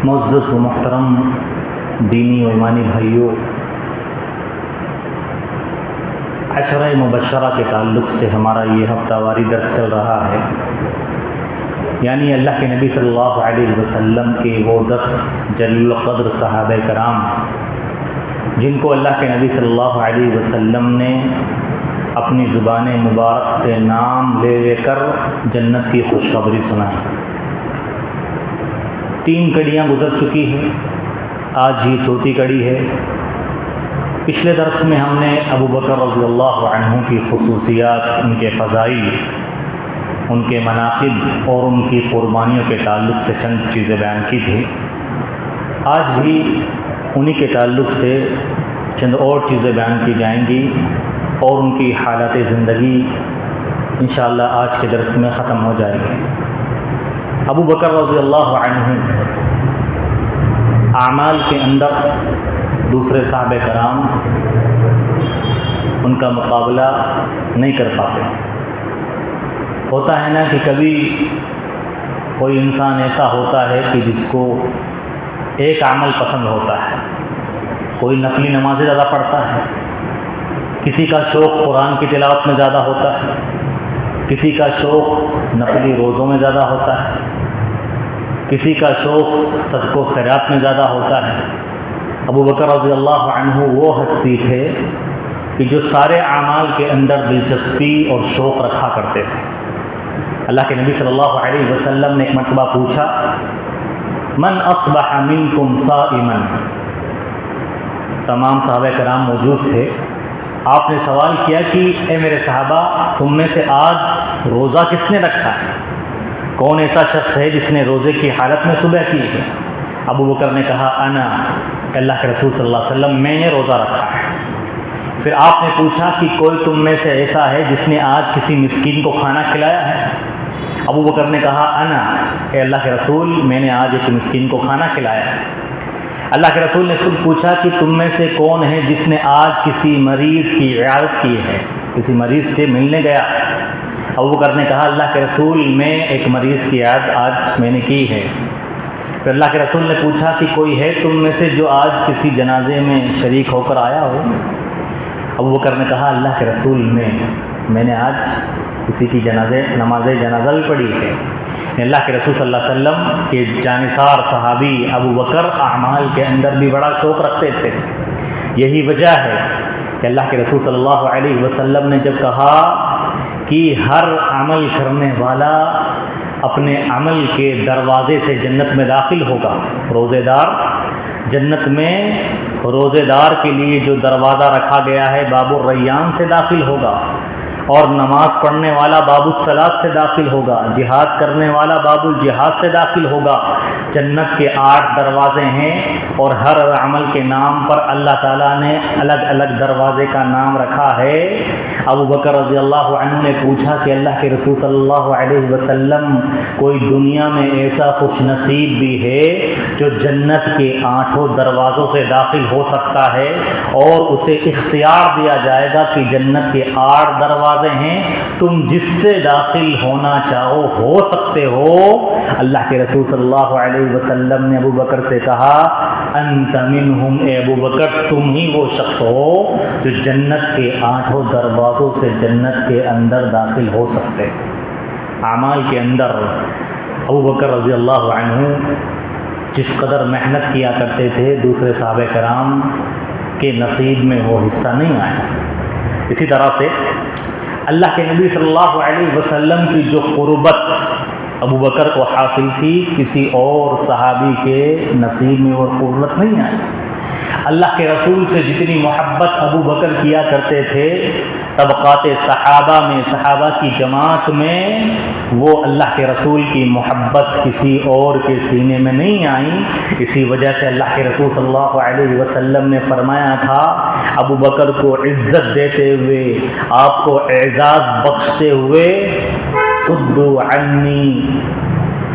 معزز و محترم دینی و ایمانی بھائیوں، عشرہ مبشرہ کے تعلق سے ہمارا یہ ہفتہ واری درس چل رہا ہے، یعنی اللہ کے نبی صلی اللہ علیہ وسلم کے وہ 10 جلیل القدر صحابہ کرام جن کو اللہ کے نبی صلی اللہ علیہ وسلم نے اپنی زبان مبارک سے نام لے لے کر جنت کی خوشخبری سنائی۔ 3 کڑیاں گزر چکی ہیں، آج یہ چوتھی کڑی ہے۔ پچھلے درس میں ہم نے ابو بکر رضی اللہ عنہ کی خصوصیات، ان کے فضائل، ان کے مناقب اور ان کی قربانیوں کے تعلق سے چند چیزیں بیان کی تھی۔ آج بھی انہی کے تعلق سے چند اور چیزیں بیان کی جائیں گی اور ان کی حالات زندگی انشاءاللہ آج کے درس میں ختم ہو جائے گی۔ ابو بکر رضی اللہ عنہ اعمال کے اندر دوسرے صحابہ کرام ان کا مقابلہ نہیں کر پاتے۔ ہوتا ہے نا کہ کبھی کوئی انسان ایسا ہوتا ہے کہ جس کو ایک عمل پسند ہوتا ہے، کوئی نفلی نمازیں زیادہ پڑھتا ہے، کسی کا شوق قرآن کی تلاوت میں زیادہ ہوتا ہے، کسی کا شوق نفلی روزوں میں زیادہ ہوتا ہے، کسی کا شوق صدقہ و خیرات میں زیادہ ہوتا ہے۔ ابو بکر رضی اللہ عنہ وہ ہستی تھے کہ جو سارے اعمال کے اندر دلچسپی اور شوق رکھا کرتے تھے۔ اللہ کے نبی صلی اللہ علیہ وسلم نے ایک مرتبہ پوچھا، من اصبح منکم صائما، تمام صحابہ کرام موجود تھے۔ آپ نے سوال کیا کہ اے میرے صحابہ، تم میں سے آج روزہ کس نے رکھا ہے؟ کون ایسا شخص ہے جس نے روزے کی حالت میں صبح کی ہے؟ ابو بکر نے کہا، انا، اللہ کے رسول صلی اللہ علیہ وسلم، میں نے روزہ رکھا ہے۔ پھر آپ نے پوچھا کہ کوئی تم میں سے ایسا ہے جس نے آج کسی مسکین کو کھانا کھلایا ہے؟ ابو بکر نے کہا، انا، اے اللہ کے رسول، میں نے آج ایک مسکین کو کھانا کھلایا ہے۔ اللہ کے رسول نے خود پوچھا کہ تم میں سے کون ہے جس نے آج کسی مریض کی عیادت کی ہے، کسی مریض سے ملنے گیا؟ ابو بکر نے کہا، اللہ کے رسول، میں ایک مریض کی عیادت آج میں نے کی ہے۔ پھر اللہ کے رسول نے پوچھا کہ کوئی ہے تم میں سے جو آج کسی جنازے میں شریک ہو کر آیا ہو؟ ابو بکر نے کہا، اللہ کے رسول، میں نے آج کسی کی نماز جنازہ بھی پڑھی ہے۔ اللہ کے رسول صلی اللہ علیہ وسلم کے جانثار صحابی ابو بکر اعمال کے اندر بھی بڑا شوق رکھتے تھے۔ یہی وجہ ہے کہ اللہ کے رسول صلی اللہ علیہ وسلم نے جب کہا کہ ہر عمل کرنے والا اپنے عمل کے دروازے سے جنت میں داخل ہوگا، روزے دار جنت میں روزے دار کے لیے جو دروازہ رکھا گیا ہے باب الریان سے داخل ہوگا، اور نماز پڑھنے والا باب الصلاۃ سے داخل ہوگا، جہاد کرنے والا باب الجہاد سے داخل ہوگا۔ جنت کے 8 دروازے ہیں اور ہر عمل کے نام پر اللہ تعالیٰ نے الگ الگ دروازے کا نام رکھا ہے۔ ابو بکر رضی اللہ عنہ نے پوچھا کہ اللہ کے رسول صلی اللہ علیہ وسلم، کوئی دنیا میں ایسا خوش نصیب بھی ہے جو جنت کے 8 دروازوں سے داخل ہو سکتا ہے اور اسے اختیار دیا جائے گا کہ جنت کے 8 دروازے ہیں، تم جس سے داخل ہونا چاہو ہو سکتے ہو؟ اللہ کے رسول صلی اللہ علیہ وسلم نے ابو بکر سے کہا، انت منہم، اے ابو بکر، تم ہی وہ شخص ہو جو جنت کے 8 دروازوں سے جنت کے اندر داخل ہو سکتے۔ اعمال کے اندر ابو بکر رضی اللہ عنہ جس قدر محنت کیا کرتے تھے، دوسرے صحابہ کرام کے نصیب میں وہ حصہ نہیں آیا۔ اسی طرح سے اللہ کے نبی صلی اللہ علیہ وسلم کی جو قربت ابو بکر کو حاصل تھی، کسی اور صحابی کے نصیب میں وہ قربت نہیں آئی۔ اللہ کے رسول سے جتنی محبت ابو بکر کیا کرتے تھے، طبقات صحابہ میں، صحابہ کی جماعت میں، وہ اللہ کے رسول کی محبت کسی اور کے سینے میں نہیں آئی۔ اسی وجہ سے اللہ کے رسول صلی اللہ علیہ وسلم نے فرمایا تھا، ابو بکر کو عزت دیتے ہوئے، آپ کو اعزاز بخشتے ہوئے، صدوا عنی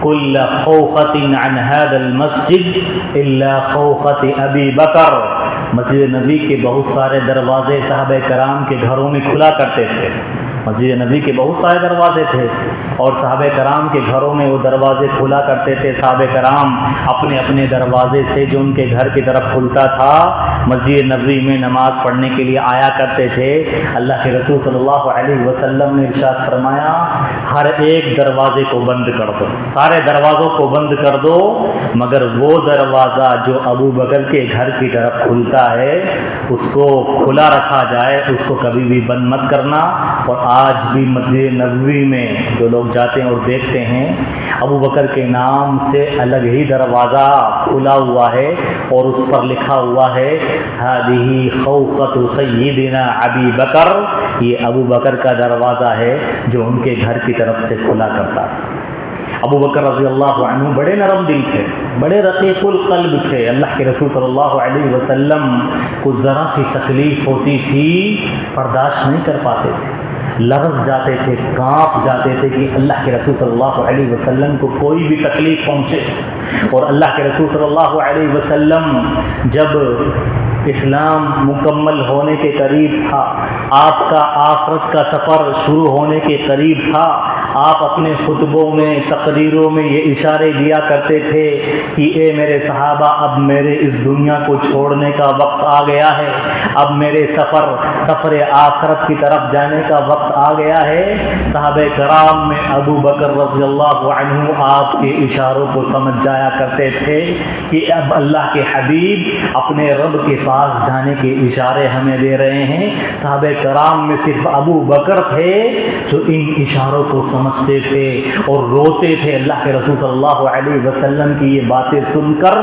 کل خوخۃ عن هذا المسجد الا خوخۃ ابی بکر۔ مسجد نبی کے بہت سارے دروازے صحابہ کرام کے گھروں میں کھلا کرتے تھے، مسجد نبی کے بہت سارے دروازے تھے اور صحابہ کرام کے گھروں میں وہ دروازے کھلا کرتے تھے. صحابہ کرام اپنے اپنے دروازے سے جو ان کے گھر کی طرف کھلتا تھا مسجد نبوی میں نماز پڑھنے کے لیے آیا کرتے تھے. اللہ کے رسول صلی اللہ علیہ وسلم نے ارشاد فرمایا ہر ایک دروازے کو بند کر دو, سارے دروازوں کو بند کر دو مگر وہ دروازہ جو ابو بکر کے گھر کی طرف کھلتا ہے اس کو کھلا رکھا جائے, اس کو کبھی بھی بند مت کرنا. اور آج بھی مسجد نبوی میں جو لوگ جاتے ہیں اور دیکھتے ہیں ابو بکر کے نام سے الگ ہی دروازہ کھلا ہوا ہے اور اس پر لکھا ہوا ہے هذه خوقة سیدنا ابی بکر, یہ ابو بکر کا دروازہ ہے جو ان کے گھر کی طرف سے کھلا کرتا تھا. ابو بکر رضی اللہ عنہ بڑے نرم دل تھے, بڑے رقیق القلب تھے. اللہ کے رسول صلی اللہ علیہ وسلم کو ذرا سی تکلیف ہوتی تھی برداشت نہیں کر پاتے تھے, لرز جاتے تھے, کانپ جاتے تھے کہ اللہ کے رسول صلی اللہ علیہ وسلم کو کوئی بھی تکلیف پہنچے. اور اللہ کے رسول صلی اللہ علیہ وسلم جب اسلام مکمل ہونے کے قریب تھا, آپ کا آخرت کا سفر شروع ہونے کے قریب تھا, آپ اپنے خطبوں میں تقریروں میں یہ اشارے دیا کرتے تھے کہ اے میرے صحابہ اب میرے اس دنیا کو چھوڑنے کا وقت آ گیا ہے, اب میرے سفر آخرت کی طرف جانے کا وقت آ گیا ہے. صحابہ کرام میں ابو بکر رضی اللہ عنہ آپ کے اشاروں کو سمجھ جایا کرتے تھے کہ اب اللہ کے حبیب اپنے رب کے پاس جانے کے اشارے ہمیں دے رہے ہیں. صحابہ کرام میں صرف ابو بکر تھے جو ان اشاروں کو سمجھتے تھے اور روتے تھے اللہ کے رسول صلی اللہ علیہ وسلم کی یہ باتیں سن کر.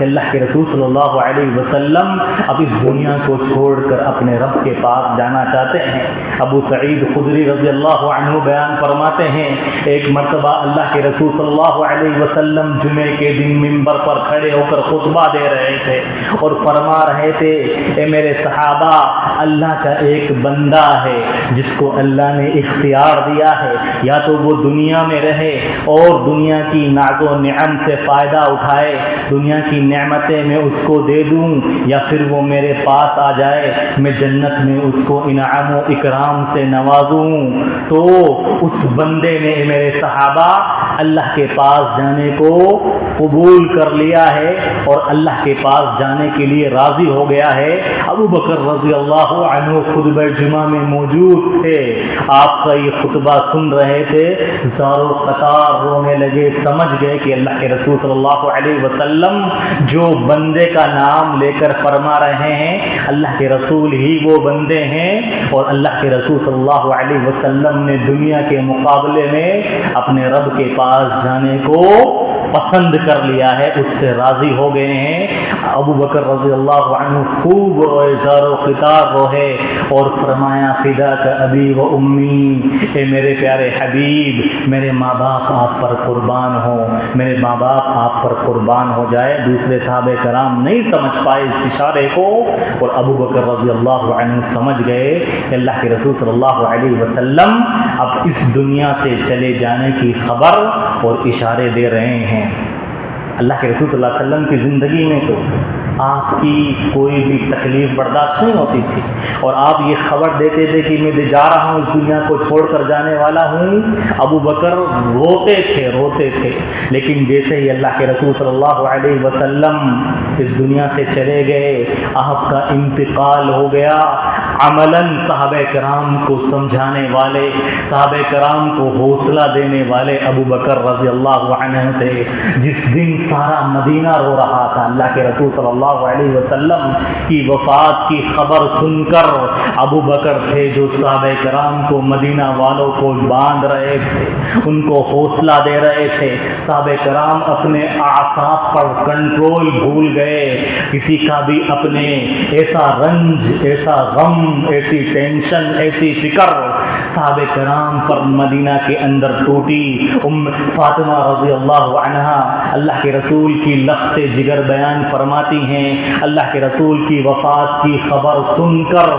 اللہ کے رسول صلی اللہ علیہ وسلم اب اس دنیا کو چھوڑ کر اپنے رب کے پاس جانا چاہتے ہیں. ابو سعید خدری رضی اللہ عنہ بیان فرماتے ہیں ایک مرتبہ اللہ کے رسول صلی اللہ علیہ وسلم جمعے کے دن منبر پر کھڑے ہو کر خطبہ دے رہے تھے اور فرما رہے تھے اے میرے صحابہ اللہ کا ایک بندہ ہے جس کو اللہ نے اختیار دیا ہے, یا تو وہ دنیا میں رہے اور دنیا کی ناز و نعم سے فائدہ اٹھائے, دنیا کی نعمتیں میں اس کو دے دوں, یا پھر وہ میرے پاس آ جائے میں جنت میں اس کو انعام و اکرام سے نوازوں. تو اس بندے نے میرے صحابہ اللہ کے پاس جانے کو قبول کر لیا ہے اور اللہ کے پاس جانے کے لیے راضی ہو گیا ہے. ابو بکر رضی اللہ عنہ خطبہ جمعہ میں موجود تھے, آپ کا یہ خطبہ سن رہے تھے, زارو قطار رونے لگے, سمجھ گئے کہ اللہ کے رسول صلی اللہ علیہ وسلم جو بندے کا نام لے کر فرما رہے ہیں اللہ کے رسول ہی وہ بندے ہیں. اور اللہ کے رسول صلی اللہ علیہ وسلم نے دنیا کے مقابلے میں اپنے رب کے پاس جانے کو پسند کر لیا ہے, اس سے راضی ہو گئے ہیں. ابو بکر رضی اللہ عنہ خوب روئے, زار و قطار روئے اور فرمایا فدا کا ابی و امی, اے میرے پیارے حبیب میرے ماں باپ آپ پر قربان ہوں, میرے ماں باپ آپ پر قربان ہو جائے. دوسرے صحابہ کرام نہیں سمجھ پائے اس اشارے کو اور ابو بکر رضی اللہ عنہ سمجھ گئے کہ اللہ کے رسول صلی اللہ علیہ وسلم اب اس دنیا سے چلے جانے کی خبر اور اشارے دے رہے ہیں. اللہ کے رسول صلی اللہ علیہ وسلم کی زندگی میں تو آپ کی کوئی بھی تکلیف برداشت نہیں ہوتی تھی اور آپ یہ خبر دیتے تھے کہ میں جا رہا ہوں اس دنیا کو چھوڑ کر جانے والا ہوں. ابو بکر روتے تھے لیکن جیسے ہی اللہ کے رسول صلی اللہ علیہ وسلم اس دنیا سے چلے گئے, آپ کا انتقال ہو گیا, عملاً صحابہ کرام کو سمجھانے والے, صحابہ کرام کو حوصلہ دینے والے ابو بکر رضی اللہ عنہ تھے. جس دن سارا مدینہ رو رہا تھا اللہ کے رسول صلی اللہ علیہ وسلم کی وفات کی خبر سن کر ابو بکر تھے جو صحابہ کرام کو, مدینہ والوں کو باندھ رہے تھے, ان کو حوصلہ دے رہے تھے. صحابہ کرام اپنے اعصاب پر کنٹرول بھول گئے, کسی کا بھی اپنے ایسا رنج, ایسا غم, ایسی ٹینشن, ایسی فکر صحابہ کرام پر مدینہ کے اندر ٹوٹی. فاطمہ رضی اللہ عنہا اللہ کے رسول کی لخت جگر بیان فرماتی ہیں اللہ کے رسول کی وفات کی خبر سن کر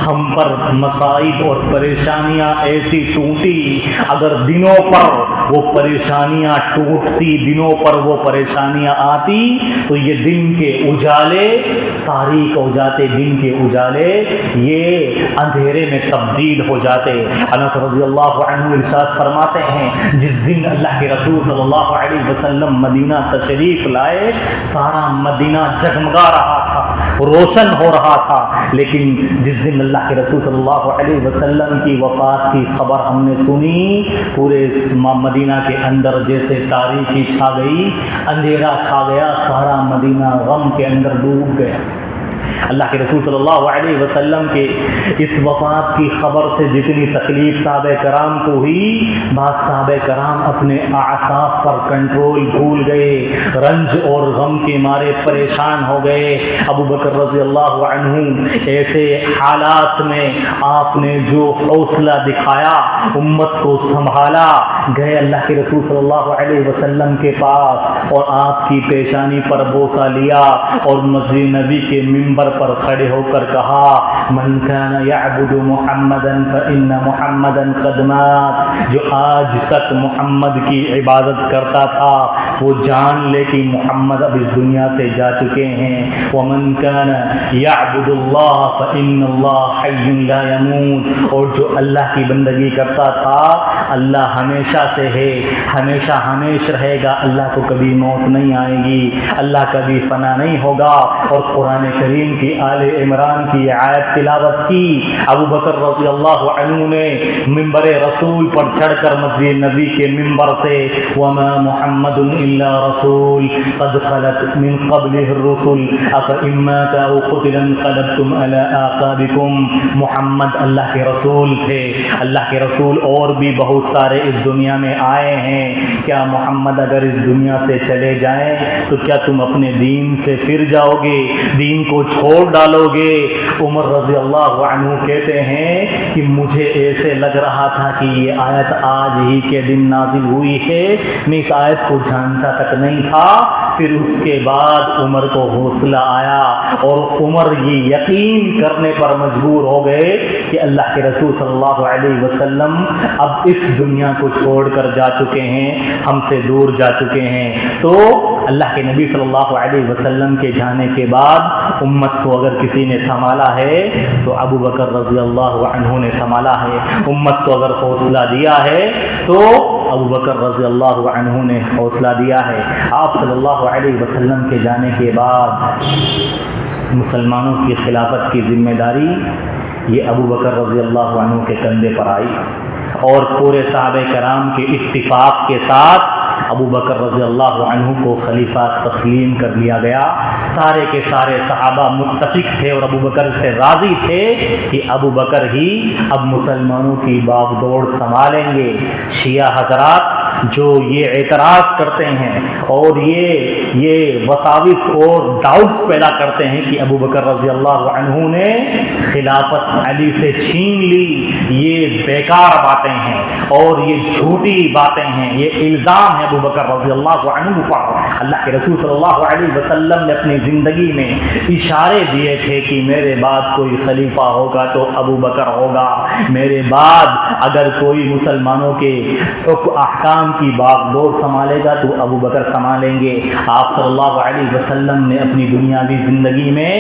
ہم پر مصائب اور پریشانیاں ایسی ٹوٹی, اگر دنوں پر وہ پریشانیاں ٹوٹتی، دنوں پر وہ پریشانیاں آتی تو یہ دن کے اجالے تاریک ہو جاتے، دن کے اجالے یہ اندھیرے میں تبدیل ہو جاتے۔ انس رضی اللہ عنہ ارشاد فرماتے ہیں جس دن اللہ کے رسول صلی اللہ علیہ وسلم مدینہ تشریف لائے سارا مدینہ جگمگا رہا تھا، روشن ہو رہا تھا، لیکن جس دن اللہ کے رسول صلی اللہ علیہ وسلم کی وفات کی خبر ہم نے سنی پورے مدینہ کے اندر جیسے تاریکی چھا گئی، اندھیرا چھا گیا، سارا مدینہ غم کے اندر ڈوب گیا۔ اللہ کے رسول صلی اللہ علیہ وسلم کے اس وفات کی خبر سے جتنی تکلیف صحابہ کرام کو ہوئی، بعض صحابہ کرام اپنے اعصاب پر کنٹرول بھول گئے، رنج اور غم کے مارے پریشان ہو گئے۔ ابو بکر رضی اللہ عنہ ایسے حالات میں آپ نے جو حوصلہ دکھایا، امت کو سنبھالا، گئے اللہ کے رسول صلی اللہ علیہ وسلم کے پاس اور آپ کی پیشانی پر بوسہ لیا اور مسجد نبی کے منبر پر کھڑے ہو کر کہا من کان یعبد محمدا فإن محمدا قد مات، جو آج تک محمد کی عبادت کرتا تھا وہ جان لے کہ محمد اب اس دنیا سے جا چکے ہیں۔ ومن کان یعبد اللہ فإن اللہ حی لا يموت، اور جو اللہ کی بندگی کرتا تھا اللہ ہمیشہ سے ہے، ہمیشہ ہمیشہ رہے گا، اللہ کو کبھی موت نہیں آئے گی، اللہ کبھی فنا نہیں ہوگا۔ اور قرآن کریم کی آل عمران کی آیت تلاوت کی۔ ابو بکر رضی اللہ عنہ نے منبر رسول پر چڑھ کر مسجد نبی کے منبر سے وما محمد الا رسول قد خلت من قبله الرسل افإن مات او قتل انقلبتم على اعقابكم، محمد اللہ کے رسول تھے، اللہ کے رسول اور بھی بہت سارے اس دنیا میں آئے ہیں، کیا محمد اگر اس دنیا سے چلے جائیں تو کیا تم اپنے دین سے پھر جاؤ گے، دین کو چھوڑ ڈالو گے؟ عمر رضی اللہ عنہ کہتے ہیں کہ مجھے ایسے لگ رہا تھا کہ یہ آیت آج ہی کے دن نازل ہوئی ہے، میں اس آیت کو جانتا تک نہیں تھا۔ پھر اس کے بعد عمر کو حوصلہ آیا اور عمر یہ یقین کرنے پر مجبور ہو گئے کہ اللہ کے رسول صلی اللہ علیہ وسلم اب اس دنیا کو چھوڑ کر جا چکے ہیں، ہم سے دور جا چکے ہیں۔ تو اللہ کے نبی صلی اللہ علیہ وسلم کے جانے کے بعد امت کو اگر کسی نے سنبھالا ہے تو ابو بکر رضی اللہ عنہ نے سنبھالا ہے، امت کو اگر حوصلہ دیا ہے تو ابو بکر رضی اللہ عنہ نے حوصلہ دیا ہے۔ آپ صلی اللہ علیہ وسلم کے جانے کے بعد مسلمانوں کی خلافت کی ذمہ داری یہ ابو بکر رضی اللہ عنہ کے کندھے پر آئی اور پورے صحابہ کرام کے اتفاق کے ساتھ ابو بکر رضی اللہ عنہ کو خلیفہ تسلیم کر لیا گیا۔ سارے کے سارے صحابہ متفق تھے اور ابو بکر سے راضی تھے کہ ابو بکر ہی اب مسلمانوں کی باغ دوڑ سنبھالیں گے۔ شیعہ حضرات جو یہ اعتراض کرتے ہیں اور یہ وساوس اور ڈاؤٹس پیدا کرتے ہیں کہ ابو بکر رضی اللہ عنہ نے خلافت علی سے چھین لی، یہ بیکار باتیں ہیں اور یہ جھوٹی باتیں ہیں، یہ الزام ہے ابو بکر رضی اللہ عنہ پر۔ اللہ کے رسول صلی اللہ علیہ وسلم نے اپنی زندگی میں اشارے دیے تھے کہ میرے بعد کوئی خلیفہ ہوگا تو ابو بکر ہوگا، میرے بعد اگر کوئی مسلمانوں کے احکام کی باغ دوڑ سنبھالے گا تو ابو بکر سنبھالیں گے۔ آپ صلی اللہ علیہ وسلم نے اپنی دنیاوی زندگی میں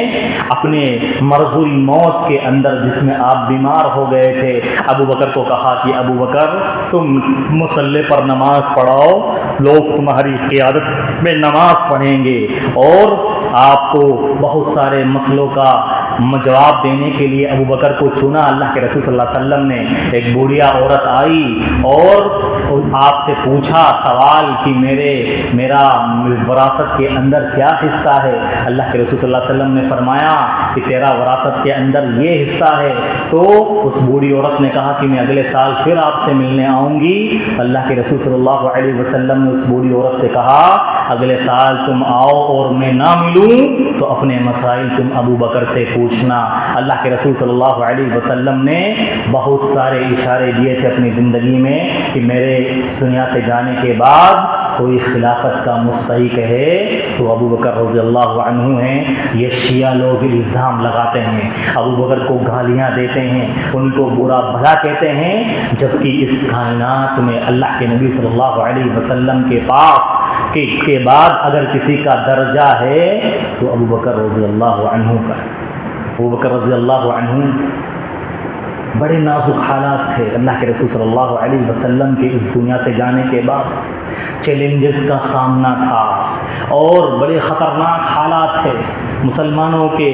اپنے مرض الموت کے اندر جس میں آپ بیمار ہو گئے تھے، ابو بکر کو کہا کہ ابو بکر تم مصلی پر نماز پڑھاؤ، لوگ تمہاری قیادت میں نماز پڑھیں گے۔ اور آپ کو بہت سارے مسئلوں کا جواب دینے کے لیے ابو بکر کو چنا۔ اللہ کے رسول صلی اللہ علیہ وسلم نے ایک بوڑھیا عورت آئی اور آپ سے پوچھا سوال کہ میرا وراثت کے اندر کیا حصہ ہے؟ اللہ کے رسول صلی اللہ علیہ وسلم نے فرمایا کہ تیرا وراثت کے اندر یہ حصہ ہے۔ تو اس بوڑھی عورت نے کہا کہ میں اگلے سال پھر آپ سے ملنے آؤں گی۔ اللہ کے رسول صلی اللہ علیہ وسلم نے اس بوڑھی عورت سے کہا اگلے سال تم آؤ اور میں نہ ملوں تو اپنے مسائل تم ابو بکر سے پوچھنا۔ اللہ کے رسول صلی اللہ علیہ وسلم نے بہت سارے اشارے دیے تھے اپنی زندگی میں کہ میرے اس دنیا سے جانے کے بعد کوئی خلافت کا مستحق ہے تو ابو بکر رضی اللہ عنہ ہیں، یہ شیعہ لوگ الزام لگاتے ہیں، ابو بکر کو گالیاں دیتے ہیں، ان کو برا بھلا کہتے ہیں، جبکہ اس کائنات میں اللہ کے نبی صلی اللہ علیہ وسلم کے پاس کے بعد اگر کسی کا درجہ ہے تو ابو بکر رضی اللہ عنہ کا ہے۔ ابو بکر رضی اللہ عنہ بڑے نازک حالات تھے، اللہ کے رسول صلی اللہ علیہ وسلم کے اس دنیا سے جانے کے بعد چیلنجز کا سامنا تھا اور بڑے خطرناک حالات تھے مسلمانوں کے۔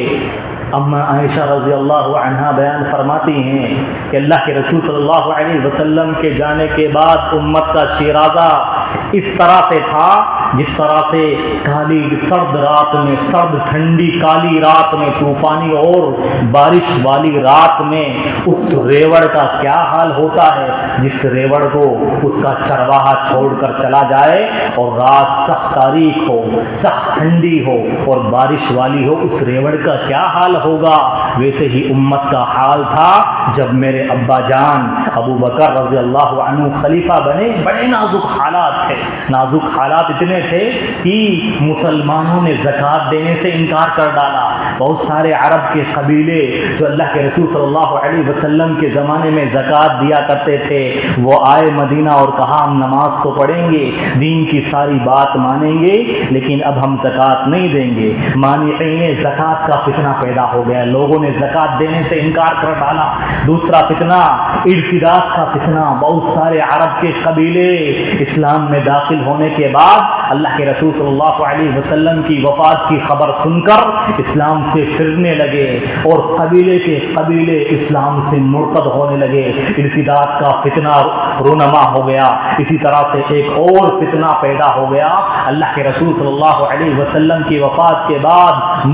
اما عائشہ رضی اللہ عنہا بیان فرماتی ہیں کہ اللہ کے رسول صلی اللہ علیہ وسلم کے جانے کے بعد امت کا شیرازہ اس طرح سے تھا جس طرح سے کالی سرد رات میں، سرد ٹھنڈی کالی رات میں، طوفانی اور بارش والی رات میں اس ریوڑ کا کیا حال ہوتا ہے جس ریوڑ کو اس کا چرواہا چھوڑ کر چلا جائے اور رات سخت تاریک ہو، سخت ٹھنڈی ہو اور بارش والی ہو، اس ریوڑ کا کیا حال ہوگا۔ ویسے ہی امت کا حال تھا جب میرے ابا جان ابو بکر رضی اللہ عنہ خلیفہ بنے۔ بڑے نازک حالات تھے، نازک حالات اتنے تھے کہ مسلمانوں نے زکوٰۃ دینے سے انکار کر ڈالا۔ بہت سارے عرب کے قبیلے جو اللہ کے رسول صلی اللہ علیہ وسلم کے زمانے میں زکوٰۃ دیا کرتے تھے، وہ آئے مدینہ اور کہا ہم نماز تو پڑھیں گے، دین کی ساری بات مانیں گے، لیکن اب ہم زکوٰۃ نہیں دیں گے۔ مانعین زکوٰۃ کا فتنہ پیدا ہو گیا، لوگوں نے زکوٰۃ دینے سے انکار کر ڈالا۔ دوسرا فتنہ ارتداد کا فتنہ، بہت سارے عرب کے قبیلے اسلام میں داخل ہونے کے بعد اللہ کے رسول صلی اللہ علیہ وسلم کی وفات کی خبر سن کر اسلام سے پھرنے لگے اور قبیلے کے قبیلے اسلام سے مرتد ہونے لگے۔ ارتداد کا فتنہ رونما ہو گیا۔ اسی طرح سے ایک اور فتنہ پیدا ہو گیا، اللہ کے رسول صلی اللہ علیہ وسلم کی وفات کے بعد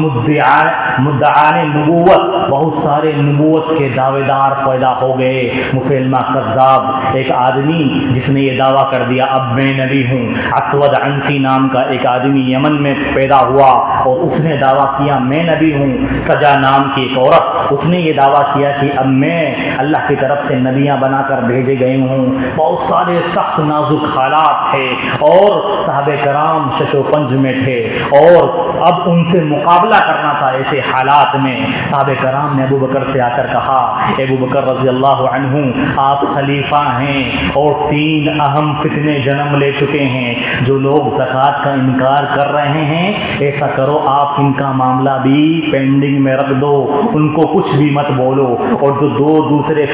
مدعان نبوت، بہت سارے نبوت کے دعوے دار پیدا ہو گئے۔ مسیلمہ کذاب، ایک آدمی جس نے یہ دعویٰ کر دیا اب میں نبی ہوں۔ اسود عنسی نام کا ایک آدمی یمن میں پیدا ہوا اور اس نے دعویٰ کیا میں نبی ہوں۔ سجا نام کی ایک عورت، اس نے یہ دعویٰ کیا کہ اب میں اللہ کی طرف سے نبیاں بنا کر بھیجے گئے ہوں۔ بہت سارے سخت نازک حالات تھے اور صحابہ کرام شش و پنج میں تھے اور اب ان سے مقابلہ کرنا تھا۔ ایسے حالات میں صحابہ کرام نے ابو بکر سے آ کر کہا ابو بکر رضی اللہ عنہ آپ خلیفہ ہیں اور 3 اہم فتنے جنم لے چکے ہیں۔ جو لوگ زکوٰۃ کا انکار کر رہے ہیں، ایسا کرو آپ ان کا معاملہ بھی پینڈنگ میں رکھ دو، ان کو کچھ بھی مت بولو، اور جو دو دوسرے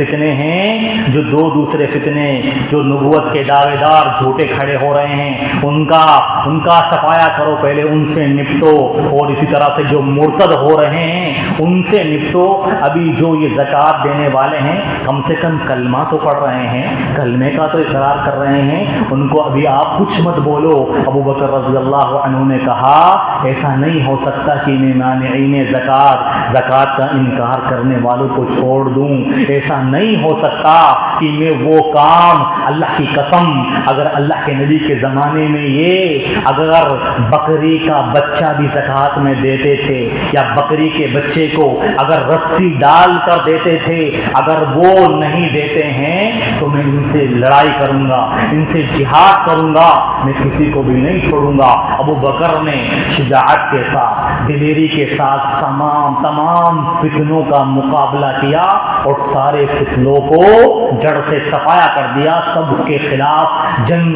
فتنے جو نبوت کے دعوے دار جھوٹے کھڑے ہو رہے ہیں ان کا صفایا کرو، پہلے ان سے نپٹو، اور اسی طرح سے جو مرتد ہو رہے ہیں ان سے نپٹو۔ ابھی جو یہ زکوٰۃ دینے والے ہیں کم سے کم کلمہ تو پڑھ رہے ہیں، کلمے کا تو اقرار کر رہے ہیں، ان کو ابھی آپ کچھ مت بولو۔ ابو بکر رضی اللہ عنہ نے کہا ایسا نہیں ہو سکتا کہ میں مانعین زکوٰۃ کا انکار کرنے والوں کو چھوڑ دوں، ایسا نہیں ہو سکتا کہ میں وہ کام، اللہ کی قسم اگر اللہ کے نبی کے زمانے میں اگر بکری کا بچہ بھی زکوٰۃ میں دیتے تھے یا بکری کے بچے کو اگر رسی ڈال کر دیتے تھے، اگر وہ نہیں دیتے ہیں تو میں ان سے لڑائی کروں گا، ان سے جہاد کروں گا، میں کسی کو بھی نہیں چھوڑوں گا۔ ابو بکر نے شجاعت کے ساتھ، دلیری کے ساتھ تمام فتنوں کا مقابلہ کیا اور سارے فتنوں کو جڑ سے صفایا کر دیا، سب کے خلاف جنگ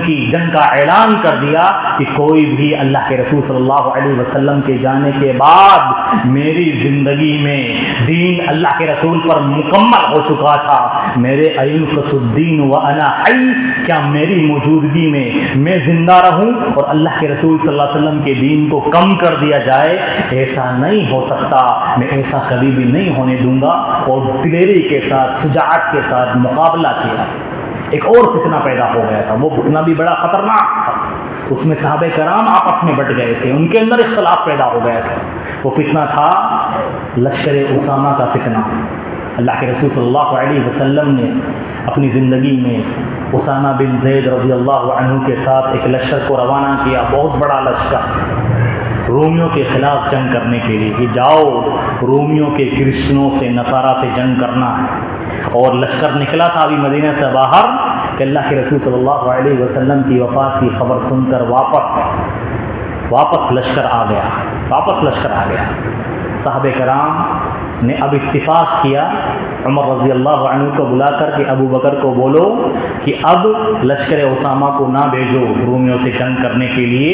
کا اعلان کر دیا کہ کوئی بھی اللہ کے رسول صلی اللہ علیہ وسلم کے جانے کے بعد میری زندگی میں دین اللہ کے رسول پر مکمل ہو چکا تھا، میرے اینقص الدین وانا حی، کیا میری موجودگی میں زندہ رہوں اور اللہ کے رسول صلی اللہ علیہ وسلم کے دین کو کم کر دیا جائے؟ ایسا نہیں ہو سکتا، میں ایسا کبھی بھی نہیں ہونے دوں گا، اور دلیری کے ساتھ شجاعت کے ساتھ مقابلہ کیا۔ ایک اور فتنہ پیدا ہو گیا تھا، وہ فتنہ بھی بڑا خطرناک تھا، اس میں صحابہ کرام آپس میں بٹ گئے تھے، ان کے اندر اختلاف پیدا ہو گیا تھا۔ وہ فتنہ تھا لشکر اسامہ کا فتنہ۔ اللہ کے رسول صلی اللہ علیہ وسلم نے اپنی زندگی میں اسامہ بن زید رضی اللہ عنہ کے ساتھ ایک لشکر کو روانہ کیا، بہت بڑا لشکر، رومیوں کے خلاف جنگ کرنے کے لیے کہ جاؤ رومیوں کے کرسچنوں سے، نصارہ سے جنگ کرنا ہے۔ اور لشکر نکلا تھا ابھی مدینہ سے باہر کہ اللہ کے رسول صلی اللہ علیہ وسلم کی وفات کی خبر سن کر واپس واپس لشکر آ گیا. صحابہ کرام نے اب اتفاق کیا عمر رضی اللہ عنہ کو بلا کر کہ ابو بکر کو بولو کہ اب لشکر اسامہ کو نہ بھیجو رومیوں سے جنگ کرنے کے لیے،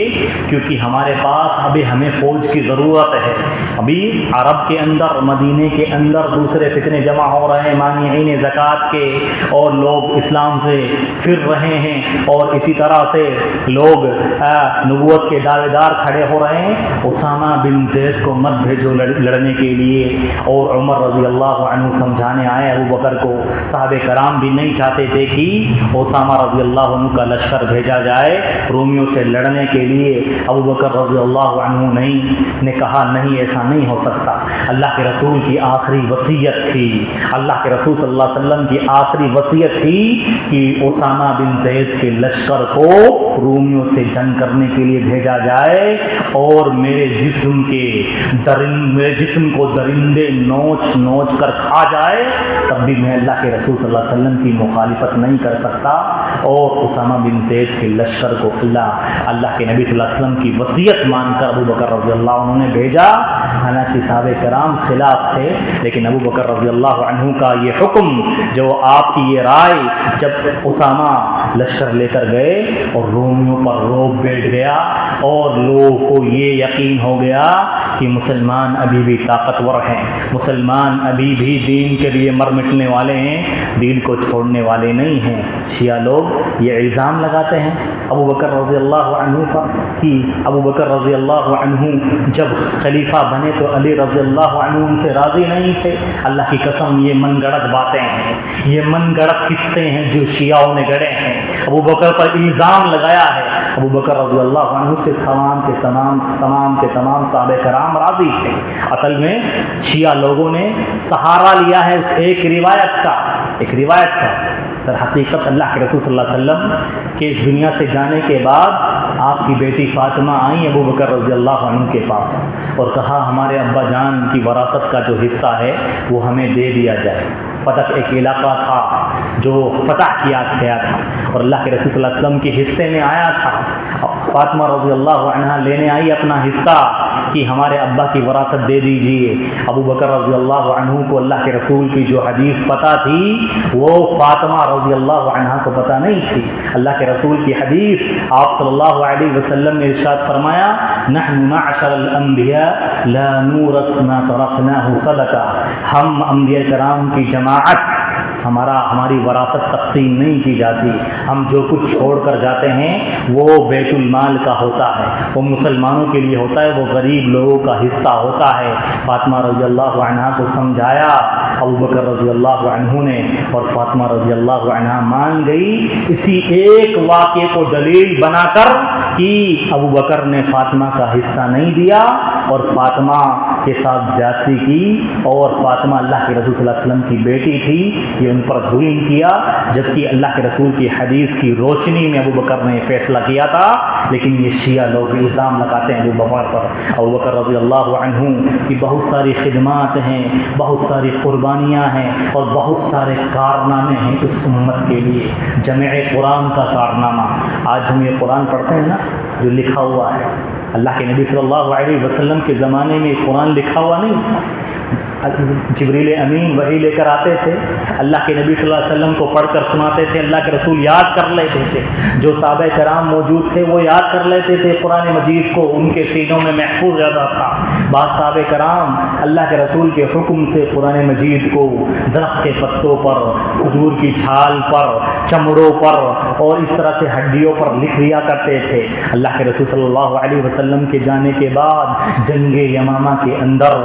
کیونکہ ہمارے پاس ابھی ہمیں فوج کی ضرورت ہے. ابھی عرب کے اندر، مدینے کے اندر دوسرے فتنے جمع ہو رہے ہیں، مانعین زکوٰۃ کے، اور لوگ اسلام سے پھر رہے ہیں، اور اسی طرح سے لوگ نبوت کے دعوے دار کھڑے ہو رہے ہیں. اسامہ بن زید کو مت بھیجو لڑنے کے لیے. اور عمر رضی اللہ عنہ سمجھانے آئے ابو بکر کو. صحابہ کرام بھی نہیں چاہتے تھے کہ اسامہ رضی اللہ عنہ کا لشکر بھیجا جائے رومیوں سے لڑنے کے لیے. ابو بکر رضی اللہ عنہ نے کہا نہیں، ایسا نہیں ہو سکتا. اللہ کے رسول کی آخری وصیت تھی، اللہ کے رسول صلی اللہ علیہ وسلم کی آخری وصیت تھی کہ اسامہ بن زید کے لشکر کو رومیوں سے جنگ کرنے کے لیے بھیجا جائے، اور میرے جسم کو درندے نوچ نوچ کر کھا جائے، تب بھی میں اللہ کے رسول صلی اللہ علیہ وسلم کی مخالفت نہیں کر سکتا. اور اسامہ بن زید کے لشکر کو اللہ کے نبی صلی اللہ علیہ وسلم کی وصیت مان کر ابو بکر رضی اللہ عنہ نے بھیجا. حالانکہ صحابہ کرام خلاف تھے، لیکن ابو بکر رضی اللہ عنہ کا یہ حکم، جو آپ کی یہ رائے، جب اسامہ لشکر لے کر گئے اور رومیوں پر روب بیٹھ گیا، اور لوگوں کو یہ یقین ہو گیا کہ مسلمان ابھی بھی طاقتور ہیں، مسلمان ابھی بھی دین کے لیے مر مٹنے والے ہیں، دین کو چھوڑنے والے نہیں ہیں. شیعہ لوگ یہ الزام لگاتے ہیں ابو بکر رضی اللہ عنہ پر کہ ابو بکر رضی اللہ عنہ جب خلیفہ بنے تو علی رضی اللہ عنہ ان سے راضی نہیں تھے. اللہ کی قسم، یہ من گڑت باتیں ہیں، یہ من گڑت قصے ہیں جو شیعوں نے گڑے ہیں. ابو بکر پر الزام لگایا ہے. ابو بکر رضی اللہ عنہ سے تمام کے تمام صحابہ کرام راضی تھے. اصل میں شیعہ لوگوں نے سہارا لیا ہے اس ایک روایت کا. در حقیقت اللہ کے رسول صلی اللہ علیہ وسلم کے اس دنیا سے جانے کے بعد آپ کی بیٹی فاطمہ آئیں ابو بکر رضی اللہ عنہ کے پاس اور کہا ہمارے ابا جان کی وراثت کا جو حصہ ہے وہ ہمیں دے دیا جائے. فتح ایک علاقہ تھا جو فتح کیا گیا تھا اور اللہ کے رسول صلی اللہ علیہ وسلم کے حصے میں آیا تھا. فاطمہ رضی اللہ عنہ لینے آئی اپنا حصہ کہ ہمارے ابا کی وراثت دے دیجئے. ابو بکر رضی اللہ عنہ کو اللہ کے رسول کی جو حدیث پتہ تھی وہ فاطمہ رضی اللہ عنہ کو پتہ نہیں تھی. اللہ کے رسول کی حدیث آپ صلی اللہ علیہ وسلم نے ارشاد فرمایا نحن معشر الانبیاء لا نورث ما تركناه صدقہ. ہم انبیاء کرام کی جماعت ہماری وراثت تقسیم نہیں کی جاتی. ہم جو کچھ چھوڑ کر جاتے ہیں وہ بیت المال کا ہوتا ہے، وہ مسلمانوں کے لیے ہوتا ہے، وہ غریب لوگوں کا حصہ ہوتا ہے. فاطمہ رضی اللہ عنہ کو سمجھایا ابو بکر رضی اللہ عنہ نے اور فاطمہ رضی اللہ عنہ مان گئی. اسی ایک واقعے کو دلیل بنا کر کہ ابو بکر نے فاطمہ کا حصہ نہیں دیا اور فاطمہ کے ساتھ زیادتی کی، اور فاطمہ اللہ کے رسول صلی اللہ علیہ وسلم کی بیٹی تھی، یہ ان پر ظلم کیا. جبکہ اللہ کے رسول کی حدیث کی روشنی میں ابو بکر نے فیصلہ کیا تھا. لیکن یہ شیعہ لوگ الزام لگاتے ہیں ابو بکر پر. ابو بکر رضی اللہ عنہ کی بہت ساری خدمات ہیں، بہت ساری قربانیاں ہیں اور بہت سارے کارنامے ہیں اس امت کے لیے. جمع قرآن کا کارنامہ، آج ہم یہ قرآن پڑھتے ہیں نا جو لکھا ہوا ہے، اللہ کے نبی صلی اللہ علیہ وسلم کے زمانے میں قرآن لکھا ہوا نہیں تھا. جبریل امین وحی لے کر آتے تھے، اللہ کے نبی صلی اللہ علیہ وسلم کو پڑھ کر سناتے تھے، اللہ کے رسول یاد کر لیتے تھے. جو صحابہ کرام موجود تھے وہ یاد کر لیتے تھے قرآن مجید کو، ان کے سینوں میں محفوظ رہتا تھا. بعض صحابہ کرام اللہ کے رسول کے حکم سے قرآن مجید کو درخت کے پتوں پر، کھجور کی چھال پر، چمڑوں پر اور اس طرح سے ہڈیوں پر لکھ لیا کرتے تھے. اللہ کے رسول صلی اللہ علیہ وسلم کے جانے کے بعد جنگ یمامہ کے اندر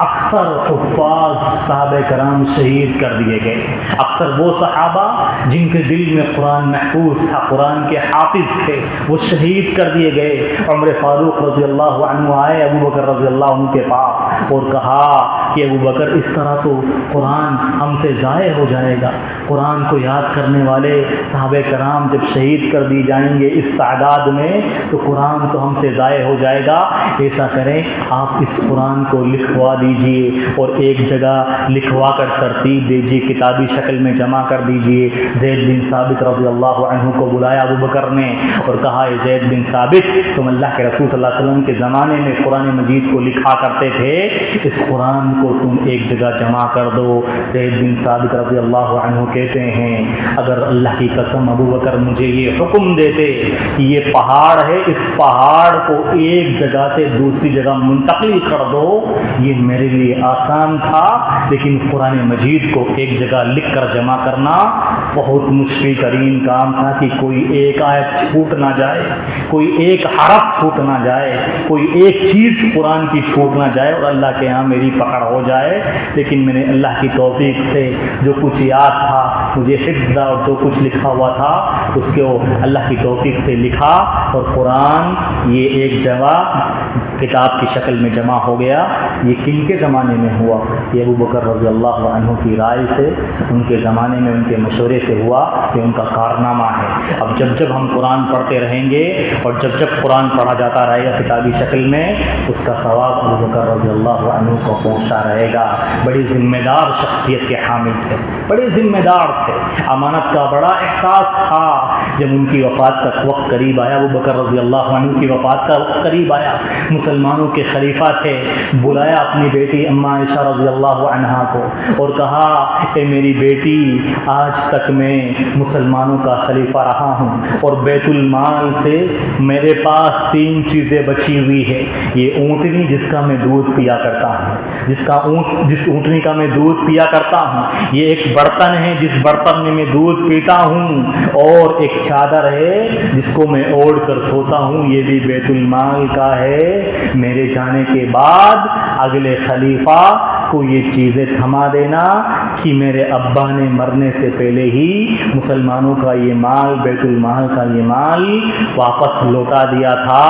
اکثر حفاظ صحابہ کرام شہید کر دیے گئے. اکثر وہ صحابہ جن کے دل میں قرآن محفوظ تھا، قرآن کے حافظ تھے، وہ شہید کر دیے گئے. عمر فاروق رضی اللہ عنہ آئے ابو بکر رضی اللہ عنہ کے پاس اور کہا کہ ابو بکر اس طرح تو قرآن ہم سے ضائع ہو جائے گا. قرآن کو یاد کرنے والے صحابہ کرام جب شہید کر دی جائیں گے اس تعداد میں تو قرآن تو ہم سے ضائع ہو جائے گا، ایسا کریں آپ اس قرآن کو لکھوا دیجئے اور ایک جگہ لکھوا کر ترتیب دیجئے، کتابی شکل میں جمع کر دیجئے۔ زید بن ثابت رضی اللہ عنہ کو بلایا ابو بکر نے اور کہا اے زید بن ثابت، تم اللہ کے رسول صلی اللہ علیہ وسلم کے زمانے میں قرآن مجید کو لکھا کرتے تھے، اس قرآن کو تم ایک جگہ جمع کر دو۔ زید بن ثابت رضی اللہ عنہ کہتے ہیں اگر اللہ کی قسم ابو بکر مجھے یہ حکم دیتے کہ یہ پہاڑ ہے، اس پہاڑ کو ایک جگہ سے دوسری جگہ منتقل کر دو، یہ میرے لیے آسان تھا، لیکن قرآن مجید کو ایک جگہ لکھ کر جمع کرنا بہت مشکل ترین کام تھا کہ کوئی ایک آیت چھوٹ نہ جائے، کوئی ایک حرف چھوٹ نہ جائے، کوئی ایک چیز قرآن کی چھوٹ نہ جائے اور اللہ کے ہاں میری پکڑ ہو جائے۔ لیکن میں نے اللہ کی توفیق سے جو کچھ یاد تھا، مجھے حفظ تھا اور جو کچھ لکھا ہوا تھا اس کو اللہ کی توفیق سے لکھا اور قرآن یہ ایک جگہ کتاب کی شکل میں جمع ہو گیا۔ یہ کن کے زمانے میں ہوا؟ یہ ابو بکر رضی اللہ عنہ کی رائے سے، ان کے زمانے میں ان کے مشورے سے ہوا، کہ ان کا کارنامہ ہے۔ اب جب جب ہم قرآن پڑھتے رہیں گے اور جب جب قرآن پڑھا جاتا رہے گا کتابی شکل میں، اس کا ثواب ابو بکر رضی اللہ عنہ کو پہنچتا رہے گا۔ بڑی ذمہ دار شخصیت کے حامل تھے، بڑے ذمہ دار تھے، امانت کا بڑا احساس تھا۔ جب ان کی وفات کا وقت قریب آیا، ابو بکر رضی اللہ عنہ کی وفات کا وقت قریب آیا، مسلمانوں کے خلیفہ تھے، بلایا اپنی بیٹی اما عائشہ رضی اللہ عنہا کو اور کہا اے میری بیٹی، آج تک میں مسلمانوں کا خلیفہ رہا ہوں اور بیت المال سے میرے پاس 3 چیزیں بچی ہوئی ہے۔ یہ اونٹنی جس کا میں دودھ پیا کرتا ہوں، جس اونٹنی کا میں دودھ پیا کرتا ہوں، یہ ایک برتن ہے جس برتن میں دودھ پیتا ہوں، اور ایک چادر ہے جس کو میں اوڑھ کر سوتا ہوں، یہ بھی بیت المال کا ہے۔ میرے جانے کے بعد اگلے خلیفہ کو یہ چیزیں تھما دینا کہ میرے ابا نے مرنے سے پہلے ہی مسلمانوں کا یہ مال، بیت المال کا یہ مال واپس لوٹا دیا تھا۔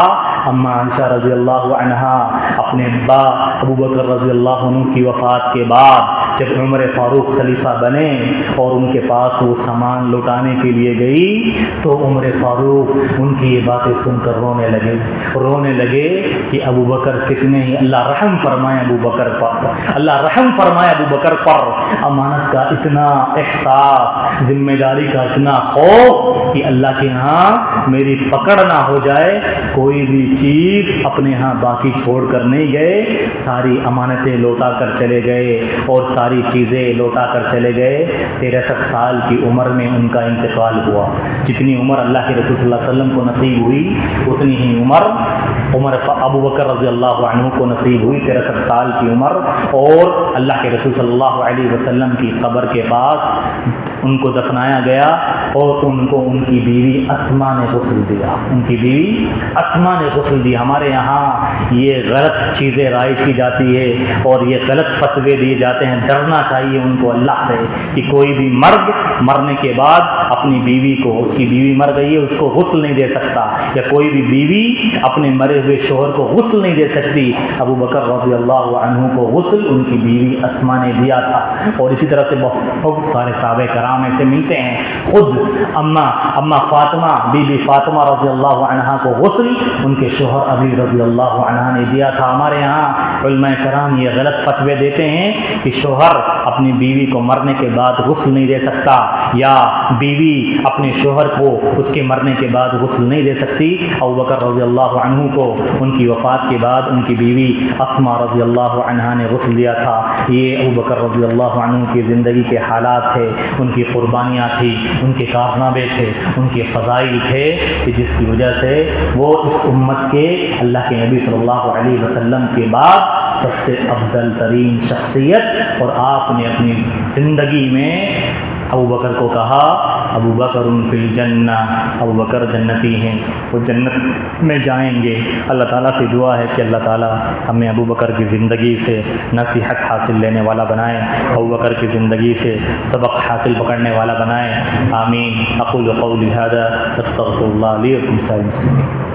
اما عائشہ رضی اللہ عنہا اپنے ابا ابو بکر رضی اللہ عنہ کی وفات کے بعد جب عمر فاروق خلیفہ بنے اور ان کے پاس وہ سامان لوٹانے کے لیے گئی تو عمر فاروق ان کی یہ باتیں سن کر رونے لگے کہ ابو بکر کتنے ہی، اللہ رحم فرمائے ابو بکر پر، اللہ رحم فرمائے ابو بکر پر، امانت کا اتنا احساس، ذمہ داری کا اتنا خوف کہ اللہ کے ہاں میری پکڑ نہ ہو جائے۔ کوئی بھی چیز اپنے ہاں باقی چھوڑ کر نہیں گئے، ساری امانتیں لوٹا کر چلے گئے اور ساری چیزیں لوٹا کر چلے گئے۔ 63 سال کی عمر میں ان کا انتقال ہوا۔ جتنی عمر اللہ کے رسول صلی اللہ علیہ وسلم کو نصیب ہوئی اتنی ہی عمر ابو بکر رضی اللہ عنہ کو نصیب ہوئی، 63 سال کی عمر، اور اللہ کے رسول صلی اللہ علیہ وسلم کی قبر کے پاس ان کو دفنایا گیا اور ان کو ان کی بیوی اسما نے غسل دیا، ان کی بیوی اسما نے غسل دیا۔ ہمارے یہاں یہ غلط چیزیں رائج کی جاتی ہے اور یہ غلط فتوے دیے جاتے ہیں، ڈرنا چاہیے ان کو اللہ سے کہ کوئی بھی مرد مرنے کے بعد اپنی بیوی کو، اس کی بیوی مر گئی ہے، اس کو غسل نہیں دے سکتا، یا کوئی بھی بیوی اپنے مرے ہوئے شوہر کو غسل نہیں دے سکتی۔ ابو بکر رضی اللہ عنہ کو غسل ان کی بیوی اسما نے دیا تھا، اور اسی طرح سے بہت سارے صحابہ کرام ایسے ملتے ہیں۔ خود اما فاطمہ، بی بی فاطمہ رضی اللہ عنہا کو غسل ان کے شوہر علی رضی اللہ عنہ نے دیا تھا۔ ہمارے یہاں علماء کرام یہ غلط فتوے دیتے ہیں کہ شوہر اپنی بیوی کو مرنے کے بعد غسل نہیں دے سکتا، یا بیوی اپنے شوہر کو اس کے مرنے کے بعد غسل نہیں دے سکتی۔ ابو بکر رضی اللہ عنہ کو ان کی وفات کے بعد ان کی بیوی اسما رضی اللہ عنہا نے غسل دیا تھا۔ یہ ابو بکر رضی اللہ عنہ کی زندگی کے حالات تھے، ان کی قربانیاں تھیں، ان کے کارنامے تھے، ان کے فضائل تھے، کہ جس کی وجہ سے وہ اس امت کے، اللہ کے نبی صلی اللہ علیہ وسلم کے بعد سب سے افضل ترین شخصیت، اور آپ نے اپنی زندگی میں ابو بکر کو کہا ابو بکر فی الجنہ، ابو بکر جنتی ہیں، وہ جنت میں جائیں گے۔ اللہ تعالیٰ سے دعا ہے کہ اللہ تعالیٰ ہمیں ابو بکر کی زندگی سے نصیحت حاصل لینے والا بنائے، ابو بکر کی زندگی سے سبق حاصل پکڑنے والا بنائے۔ آمین۔ اقول قولی ھذا استغفر اللہ لی ولکم سائر المسلمین۔